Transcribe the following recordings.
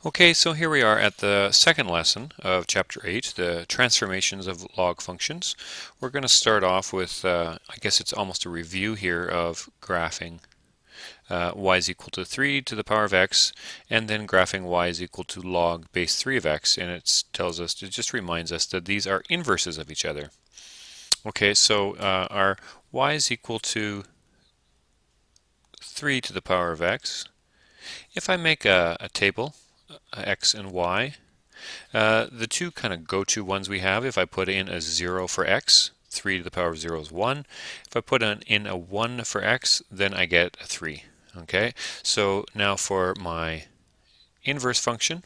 Okay, so here we are at the second lesson of Chapter 8, the transformations of log functions. We're going to start off with, I guess it's almost a review here of graphing y is equal to 3 to the power of x, and then graphing y is equal to log base 3 of x, and it tells us, it just reminds us that these are inverses of each other. Okay, so our y is equal to 3 to the power of x. If I make a table, x and y, the two kind of go-to ones we have, if I put in a 0 for x, 3 to the power of 0 is 1. If I put in a 1 for x, then I get a 3. Okay, so now for my inverse function,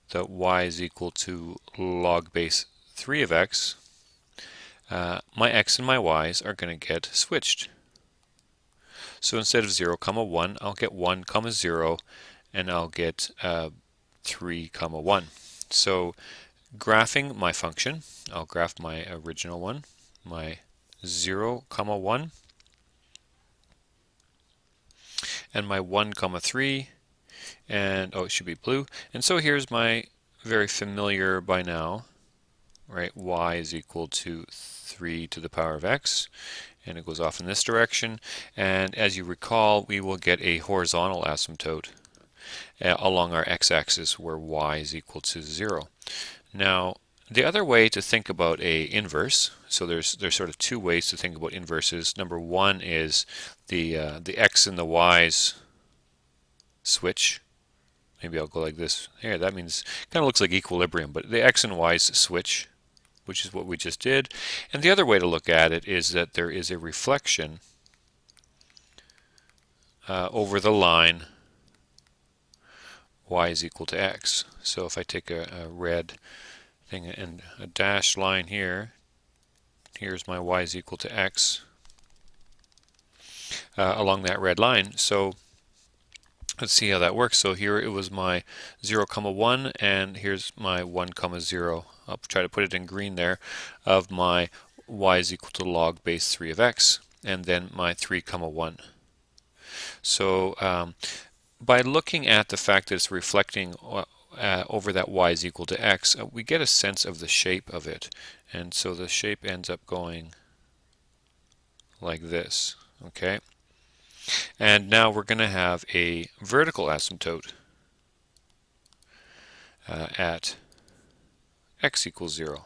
the y is equal to log base 3 of x, my x and my y's are going to get switched. So instead of 0, 1, I'll get 1, 0, and I'll get 3, 1. So graphing my function, I'll graph my original one, my 0, 1, and my 1, 3, and oh, it should be blue. And so here's my very familiar by now, right? Y is equal to 3 to the power of x, and it goes off in this direction. And as you recall, we will get a horizontal asymptote along our x-axis where y is equal to 0. Now, the other way to think about a inverse, so there's sort of two ways to think about inverses. Number one is the x and the y's switch. Maybe I'll go like this. Here, that means kind of looks like equilibrium, but the x and y's switch, which is what we just did. And the other way to look at it is that there is a reflection over the line y is equal to x. So if I take a red thing and a dashed line here, here's my y is equal to x along that red line. So let's see how that works. So here it was my 0, 1, and here's my 1, 0. I'll try to put it in green there, of my y is equal to log base 3 of x, and then my 3, 1. So by looking at the fact that it's reflecting over that y is equal to x, we get a sense of the shape of it. And so the shape ends up going like this. Okay. And now we're going to have a vertical asymptote at x equals 0.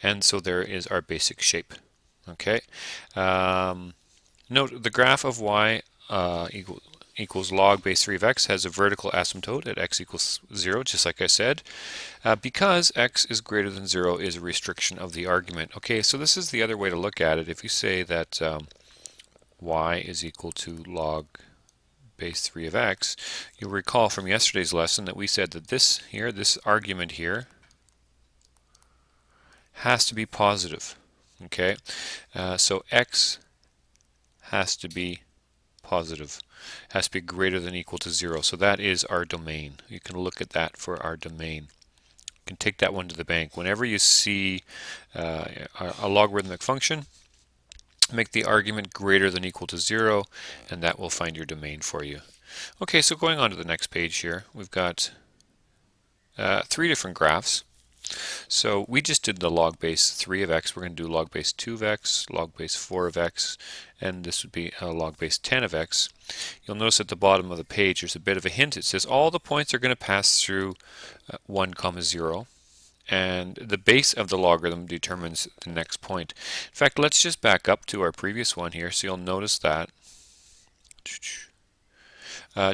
And so there is our basic shape. Okay. Note the graph of y equals log base 3 of x has a vertical asymptote at x equals 0, just like I said, because x is greater than 0 is a restriction of the argument. Okay, so this is the other way to look at it. If you say that y is equal to log base 3 of x, you'll recall from yesterday's lesson that we said that this argument here, has to be positive. Okay, so x has to be positive, has to be greater than or equal to 0. So that is our domain. You can look at that for our domain. You can take that one to the bank. Whenever you see a logarithmic function, make the argument greater than or equal to 0, and that will find your domain for you. Okay, so going on to the next page here, we've got 3 different graphs. So we just did the log base 3 of x. We're going to do log base 2 of x, log base 4 of x, and this would be log base 10 of x. You'll notice at the bottom of the page there's a bit of a hint. It says all the points are going to pass through 1, 0, and the base of the logarithm determines the next point. In fact, let's just back up to our previous one here, so you'll notice that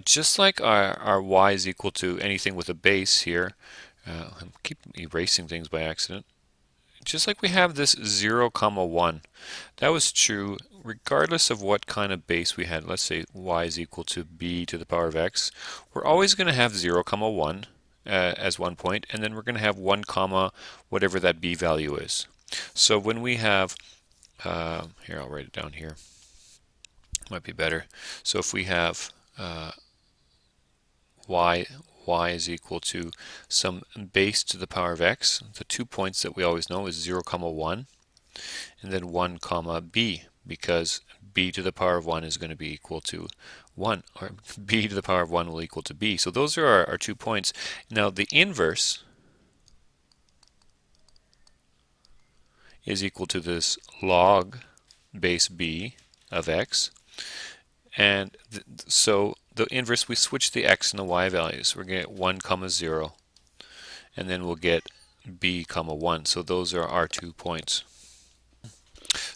just like our y is equal to anything with a base here, I keep erasing things by accident. Just like we have this 0, 1, that was true regardless of what kind of base we had. Let's say y is equal to b to the power of x. We're always going to have 0, 1 as one point, and then we're going to have 1, whatever that b value is. So when we have, here I'll write it down here, might be better. So if we have y is equal to some base to the power of x. The 2 points that we always know is 0, 1, and then 1, b, because b to the power of 1 is going to be equal to 1, or b to the power of 1 will equal to b. So those are our 2 points. Now the inverse is equal to this log base b of x, and so the inverse, we switch the x and the y values. We're going to get 1 comma 0, and then we'll get b comma 1. So those are our 2 points.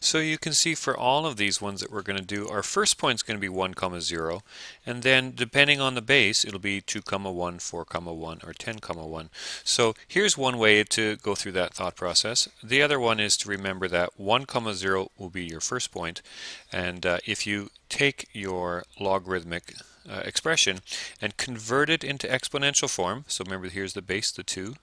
So you can see for all of these ones that we're going to do, our first point is going to be 1 comma 0, and then depending on the base it'll be 2 comma 1, 4 comma 1, or 10 comma 1. So here's one way to go through that thought process. The other one is to remember that 1 comma 0 will be your first point, and if you take your logarithmic expression and convert it into exponential form, so remember here's the base, the 2,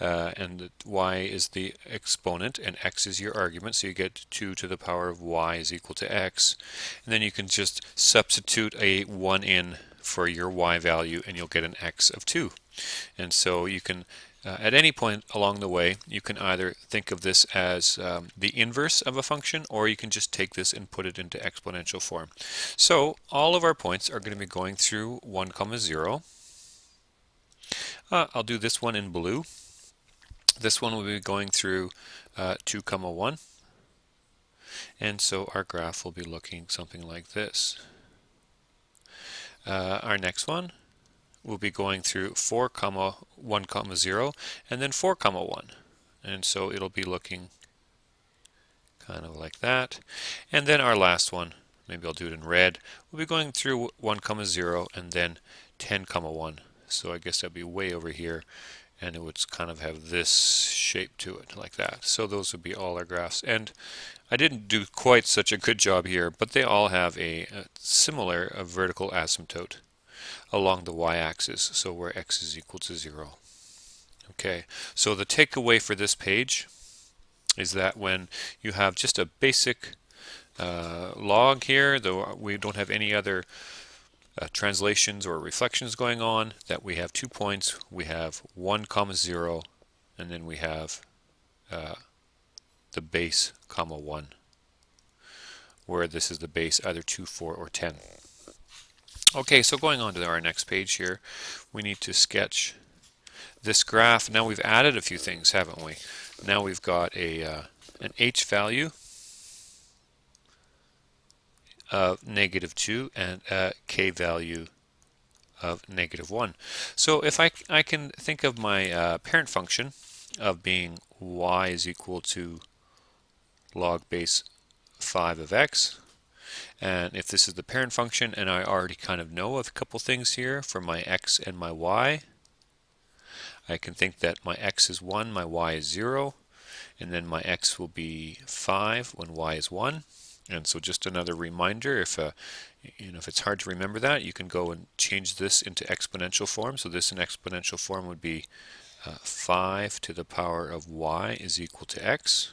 and the y is the exponent and x is your argument, so you get 2 to the power of y is equal to x, and then you can just substitute a 1 in for your y value and you'll get an x of 2. And so you can at any point along the way you can either think of this as the inverse of a function, or you can just take this and put it into exponential form. So all of our points are going to be going through 1 comma 0. I'll do this one in blue. This one will be going through 2 comma 1, and so our graph will be looking something like this. Our next one will be going through 4 comma 1 comma 0, and then 4 comma 1, and so it'll be looking kind of like that. And then our last one, maybe I'll do it in red, will be going through 1 comma 0 and then 10 comma 1. So I guess that'd be way over here, and it would kind of have this shape to it like that. So those would be all our graphs, and I didn't do quite such a good job here, but they all have a similar vertical asymptote along the y-axis, so where x is equal to 0. Okay, so the takeaway for this page is that when you have just a basic log here, though we don't have any other translations or reflections going on, that we have 2 points. We have 1 comma 0, and then we have the base comma 1, where this is the base either 2, 4, or 10. Okay, so going on to our next page here, we need to sketch this graph. Now we've added a few things, haven't we? Now we've got an h value of -2 and a k value of -1. So if I can think of my parent function of being y is equal to log base 5 of x, and if this is the parent function and I already kind of know of a couple things here for my x and my y, I can think that my x is 1, my y is 0, and then my x will be 5 when y is 1. And so just another reminder, if if it's hard to remember that, you can go and change this into exponential form. So this in exponential form would be 5 to the power of y is equal to x.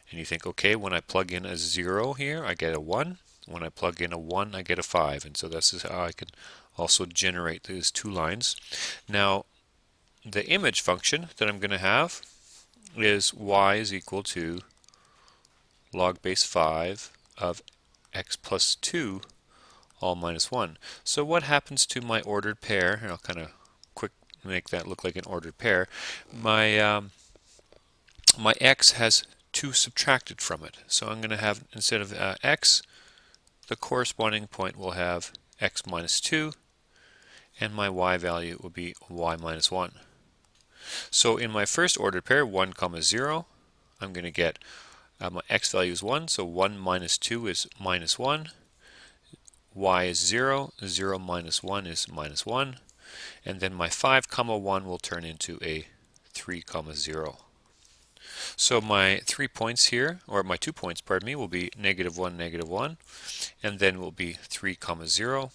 And you think, okay, when I plug in a 0 here, I get a 1. When I plug in a 1, I get a 5. And so this is how I can also generate these 2 lines. Now, the image function that I'm going to have is y is equal to log base 5 of x plus 2 all minus 1. So what happens to my ordered pair? And I'll kind of make that look like an ordered pair. My my x has 2 subtracted from it. So I'm going to have, instead of x, the corresponding point will have x minus 2, and my y value will be y minus 1. So in my first ordered pair, 1 comma 0, I'm going to get my x value is 1, so 1 minus 2 is minus 1. Y is 0, 0 minus 1 is minus 1. And then my 5 comma 1 will turn into a 3 comma 0. So my 3 points here, or my 2 points, pardon me, will be -1, -1, and then will be 3 comma 0.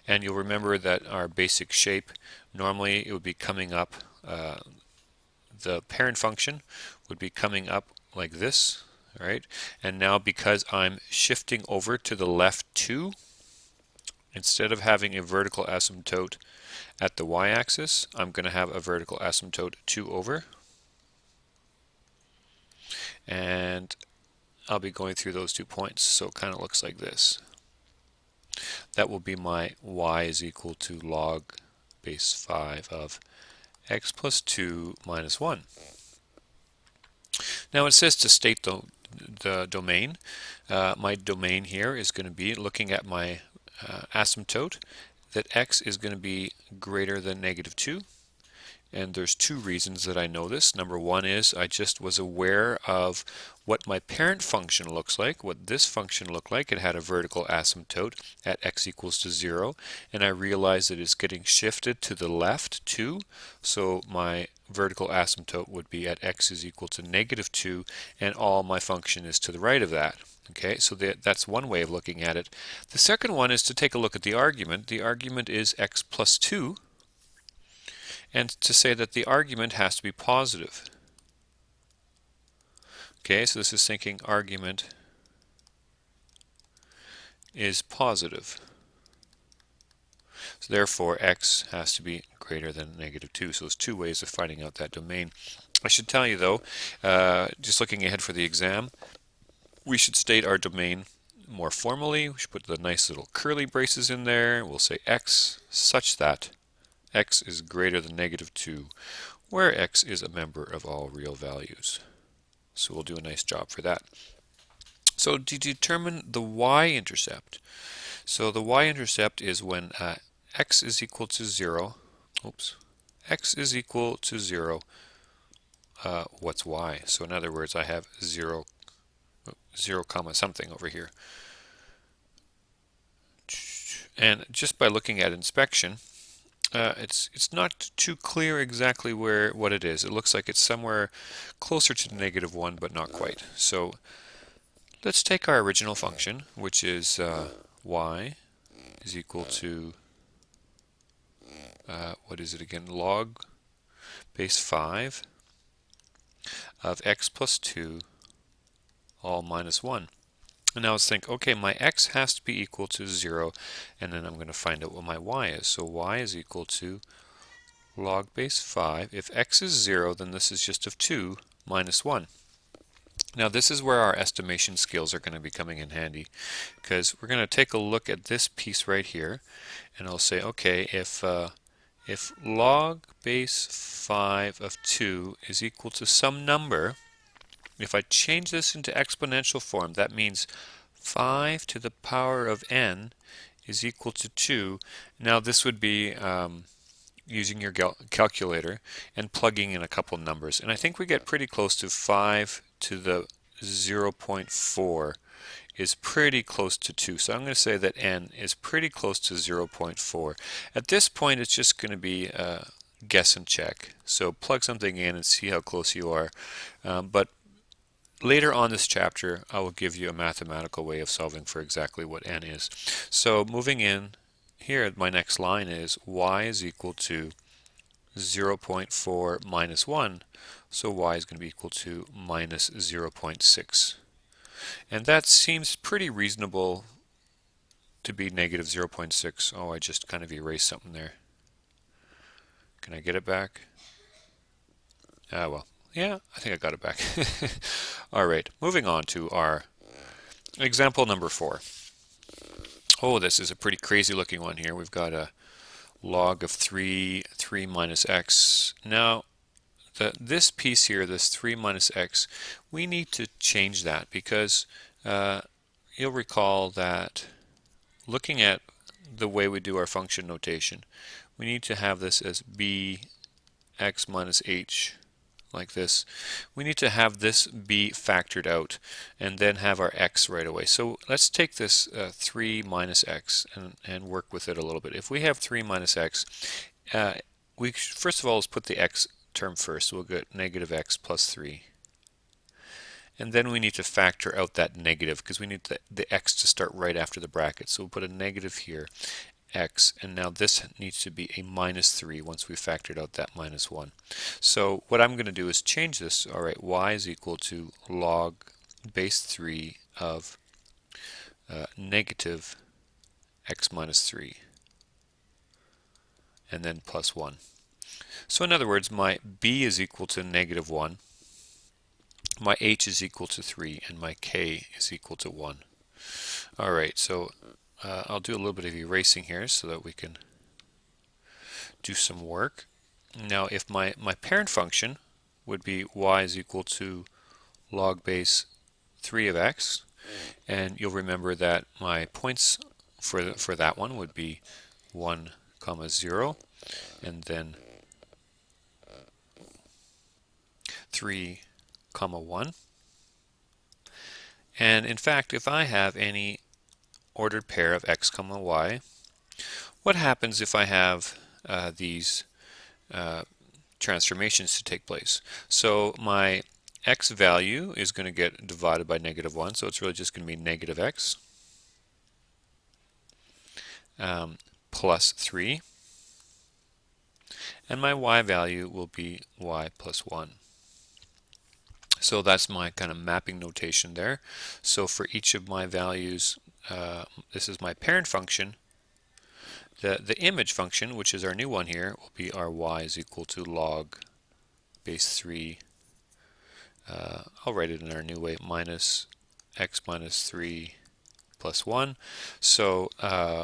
And you'll remember that our basic shape, normally it would be coming up, the parent function would be coming up like this, right? And now because I'm shifting over to the left 2, instead of having a vertical asymptote at the y-axis, I'm going to have a vertical asymptote 2 over. And I'll be going through those 2 points, so it kind of looks like this. That will be my y is equal to log base 5 of x plus 2 minus 1. Now it says to state the domain. My domain here is going to be looking at my asymptote that x is going to be greater than negative 2. And there's 2 reasons that I know this. Number 1 is I just was aware of what my parent function looks like, what this function looked like. It had a vertical asymptote at x equals to 0, and I realized that it's getting shifted to the left 2, so my vertical asymptote would be at x is equal to negative 2, and all my function is to the right of that. Okay, so that's one way of looking at it. The second one is to take a look at the argument. The argument is x plus 2. And to say that the argument has to be positive. Okay, so this is thinking argument is positive. So therefore, x has to be greater than negative 2. So there's 2 ways of finding out that domain. I should tell you though, just looking ahead for the exam, we should state our domain more formally. We should put the nice little curly braces in there. We'll say x such that x is greater than negative 2, where x is a member of all real values. So we'll do a nice job for that. So to determine the y-intercept, so the y-intercept is when x is equal to 0, x is equal to 0, what's y? So in other words, I have 0 comma something over here. And just by looking at inspection, it's not too clear exactly what it is. It looks like it's somewhere closer to negative 1, but not quite. So let's take our original function, which is y is equal to, what is it again, log base 5 of x plus 2 all minus 1. And now let's think, okay, my x has to be equal to 0, and then I'm going to find out what my y is. So y is equal to log base 5. If x is 0, then this is just of 2 minus 1. Now this is where our estimation skills are going to be coming in handy, because we're going to take a look at this piece right here, and I'll say, okay, if log base 5 of 2 is equal to some number, if I change this into exponential form, that means 5 to the power of n is equal to 2. Now this would be using your calculator and plugging in a couple numbers. And I think we get pretty close to 5 to the 0.4 is pretty close to 2. So I'm going to say that n is pretty close to 0.4. At this point, it's just going to be guess and check. So plug something in and see how close you are. But later on this chapter, I will give you a mathematical way of solving for exactly what n is. So moving in here, my next line is y is equal to 0.4 minus 1. So y is going to be equal to minus 0.6. And that seems pretty reasonable to be negative 0.6. Oh, I just kind of erased something there. Can I get it back? Ah, well. Yeah, I think I got it back. All right, moving on to our example number 4. Oh, this is a pretty crazy looking one here. We've got a log of 3 minus x. Now, this piece here, this 3 minus x, we need to change that because you'll recall that looking at the way we do our function notation, we need to have this as b x minus h, like this. We need to have this b factored out and then have our x right away. So let's take this 3 minus x and work with it a little bit. If we have 3 minus x, we first of all, let's put the x term first. We'll get negative x plus 3. And then we need to factor out that negative because we need the x to start right after the bracket. So we'll put a negative here, x, and now this needs to be a minus 3 once we factored out that minus 1. So what I'm going to do is change this. All right, y is equal to log base 3 of negative x minus 3, and then plus 1. So in other words, my b is equal to negative 1, my h is equal to 3 and my k is equal to 1. Alright, so I'll do a little bit of erasing here so that we can do some work. Now if my parent function would be y is equal to log base 3 of x, and you'll remember that my points for that one would be 1, 0, and then 3, 1. And in fact, if I have any ordered pair of x, y, what happens if I have these transformations to take place? So my x value is going to get divided by -1, so it's really just going to be negative x plus 3, and my y value will be y plus 1. So that's my kind of mapping notation there. So for each of my values, this is my parent function. The image function, which is our new one here, will be our y is equal to log base 3. I'll write it in our new way, minus x minus 3 plus 1. So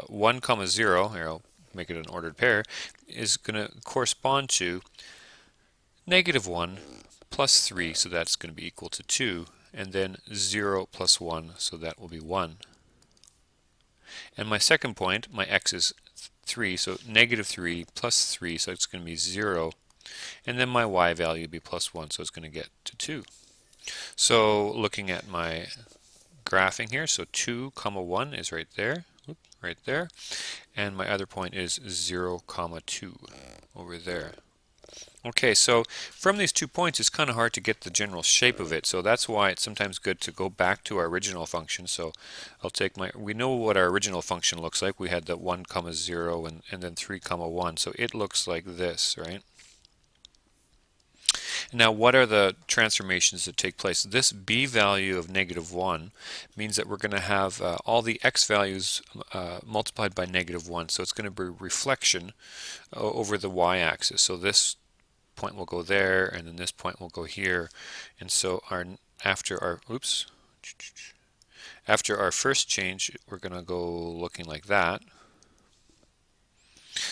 1, 0, here I'll make it an ordered pair, is going to correspond to -1 plus 3, so that's going to be equal to 2, and then 0 plus 1, so that will be 1. And my second point, my x is 3, so -3 plus 3, so it's going to be 0, and then my y value will be plus 1, so it's going to get to 2. So looking at my graphing here, so 2, 1 is right there, and my other point is 0, 2 over there. Okay, so from these 2 points, it's kind of hard to get the general shape of it, so that's why it's sometimes good to go back to our original function. So I'll take we know what our original function looks like. We had the 1, 0 and then 3, 1, so it looks like this, right? Now, what are the transformations that take place? This b value of -1 means that we're going to have all the x values multiplied by -1, so it's going to be reflection over the y-axis. So this point will go there, and then this point will go here, and so after our first change, we're going to go looking like that.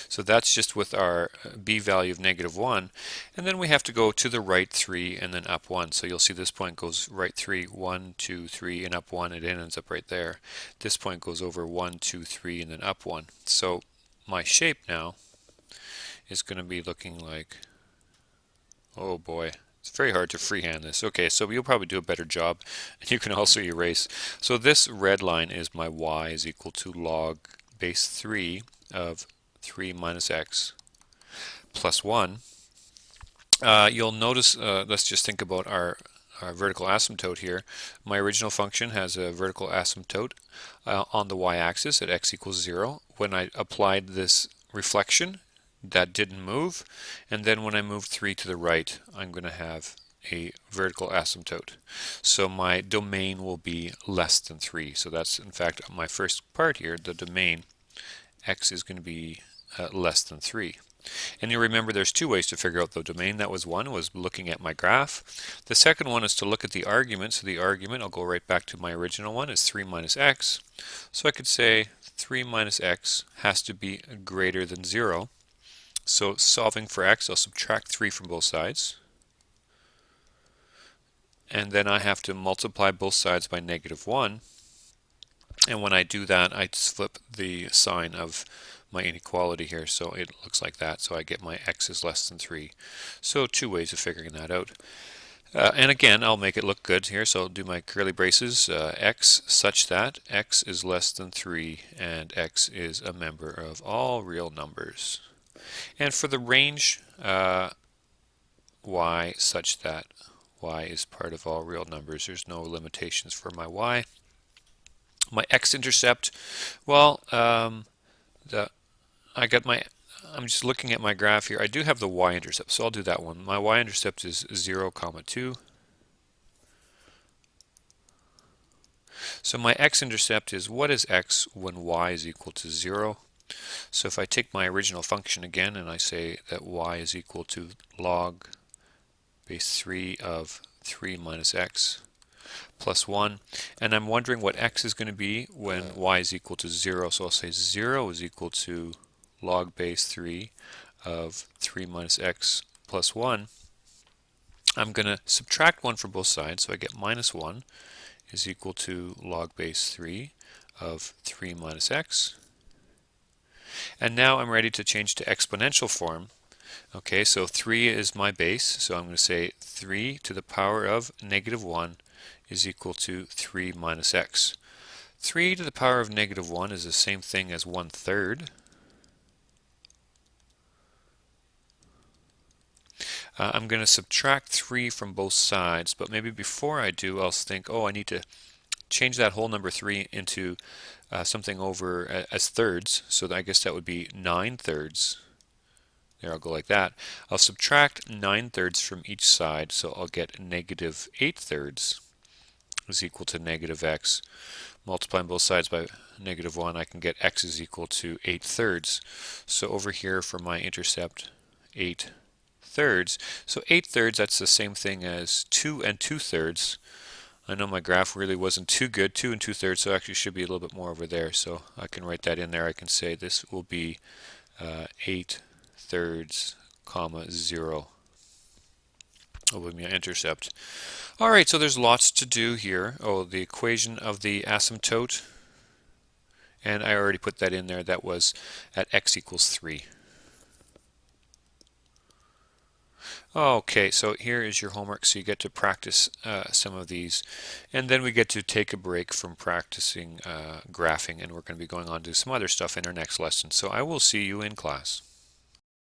So that's just with our b value of -1, and then we have to go to the right 3 and then up 1. So you'll see this point goes right 3, 1, 2, 3, and up 1, and it ends up right there. This point goes over 1, 2, 3, and then up 1. So my shape now is going to be looking like, oh boy, it's very hard to freehand this. Okay, so you'll probably do a better job, and you can also erase. So this red line is my y is equal to log base 3 of 3 minus x plus 1. You'll notice, let's just think about our vertical asymptote here. My original function has a vertical asymptote on the y-axis at x equals 0. When I applied this reflection, that didn't move, and then when I move 3 to the right, I'm going to have a vertical asymptote. So my domain will be less than 3. So that's in fact my first part here, the domain. X is going to be less than 3. And you remember there's 2 ways to figure out the domain. That was one, was looking at my graph. The second one is to look at the argument. So the argument, I'll go right back to my original one, is 3 minus x. So I could say 3 minus x has to be greater than 0. So solving for x, I'll subtract 3 from both sides. And then I have to multiply both sides by -1. And when I do that, I just flip the sign of my inequality here, so it looks like that. So I get my x is less than 3. So 2 ways of figuring that out. And again, I'll make it look good here, so I'll do my curly braces, x such that x is less than 3 and x is a member of all real numbers. And for the range, y such that y is part of all real numbers. There's no limitations for my y. My x-intercept, well, I'm just looking at my graph here. I do have the y-intercept, so I'll do that one. My y-intercept is 0, 2. So my x-intercept is, what is x when y is equal to 0? So if I take my original function again and I say that y is equal to log base 3 of 3 minus x plus 1. And I'm wondering what x is going to be when y is equal to 0. So I'll say 0 is equal to log base 3 of 3 minus x plus 1. I'm going to subtract 1 from both sides, so I get minus 1 is equal to log base 3 of 3 minus x. And now I'm ready to change to exponential form. Okay, so 3 is my base, so I'm going to say 3 to the power of negative 1 is equal to 3 minus x. 3 to the power of negative 1 is the same thing as 1/3. I'm going to subtract 3 from both sides, but maybe before I do, I'll think, oh, I need to change that whole number 3 into something over as thirds, so I guess that would be 9/3. There, I'll go like that. I'll subtract 9/3 from each side, so I'll get negative 8/3 is equal to negative x. Multiplying both sides by negative 1, I can get x is equal to 8/3. So over here for my intercept, 8/3. So 8/3, that's the same thing as 2 and 2/3. I know my graph really wasn't too good, 2 and 2/3, so actually should be a little bit more over there. So I can write that in there. I can say this will be 8/3, comma 0. Will be my intercept. All right, so there's lots to do here. Oh, the equation of the asymptote, and I already put that in there. That was at x equals 3. Okay, so here is your homework. So you get to practice some of these, and then we get to take a break from practicing graphing, and we're going to be going on to some other stuff in our next lesson. So I will see you in class.